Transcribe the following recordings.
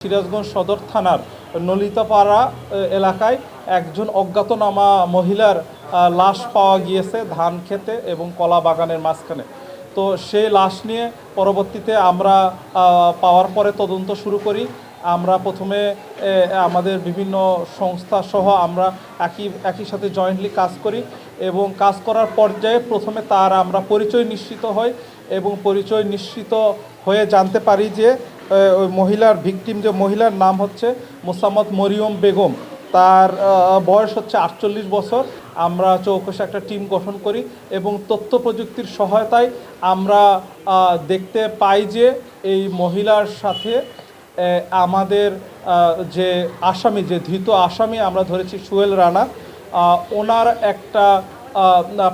সিরাজগঞ্জ সদর থানার নলিতাপাড়া এলাকায় একজন অজ্ঞাতনামা মহিলার লাশ পাওয়া গিয়েছে ধান খেতে এবং কলা বাগানের মাঝখানে। তো সেই লাশ নিয়ে পরবর্তীতে আমরা পাওয়ার পরে তদন্ত শুরু করি। আমরা প্রথমে আমাদের বিভিন্ন সংস্থা সহ আমরা একই সাথে জয়েন্টলি কাজ করি এবং কাজ করার পর্যায়ে প্রথমে তার আমরা পরিচয় নিশ্চিত হই এবং পরিচয় নিশ্চিত হয়ে জানতে পারি যে ওই মহিলার ভিকটিম যে মহিলার নাম হচ্ছে মোসাম্মদ মরিয়ম বেগম। তার বয়স হচ্ছে 48 বছর। আমরা চৌকশে একটা টিম গঠন করি এবং তথ্য প্রযুক্তির সহায়তায় আমরা দেখতে পাই যে এই মহিলার সাথে আমাদের যে আসামি, যে ধৃত আসামি আমরা ধরেছি সোহেল রানা, ওনার একটা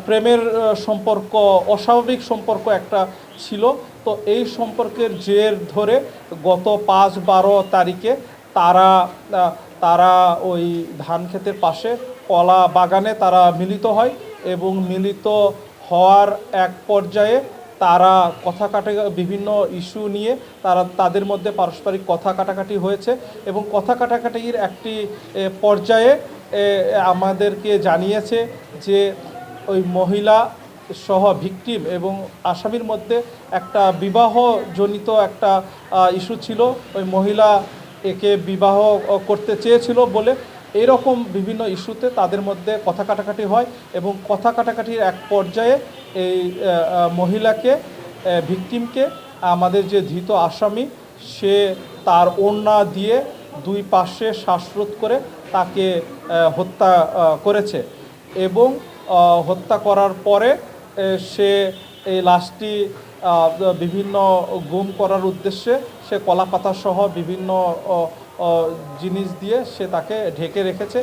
প্রেমের সম্পর্ক, অস্বাভাবিক সম্পর্ক একটা ছিল। তো এই সম্পর্কের জের ধরে গত 5-12 তারিখে তারা ওই ধান ক্ষেতের পাশে কলা বাগানে তারা মিলিত হয় এবং মিলিত হওয়ার এক পর্যায়ে তারা বিভিন্ন ইস্যু নিয়ে তাদের মধ্যে পারস্পরিক কথা কাটাকাটি হয়েছে এবং কথা কাটাকাটির একটি পর্যায়ে আমাদেরকে জানিয়েছে যে ওই মহিলা সহ ভিকটিম এবং আসামির মধ্যে একটা বিবাহজনিত একটা ইস্যু ছিল। ওই মহিলা একে বিবাহ করতে চেয়েছিল বলে এরকম বিভিন্ন ইস্যুতে তাদের মধ্যে কথা কাটাকাটি হয় এবং কথা কাটাকাটির এক পর্যায়ে এই মহিলাকে, ভিকটিমকে, আমাদের যে ধৃত আসামি সে তার ওড়না দিয়ে দুই পাশে শ্বাসরোধ করে তাকে হত্যা করেছে এবং হত্যা করার পরে সে এই লাশটি বিভিন্ন গুম করার উদ্দেশ্যে সে কলাপাতা সহ বিভিন্ন জিনিস দিয়ে সে তাকে ঢেকে রেখেছে।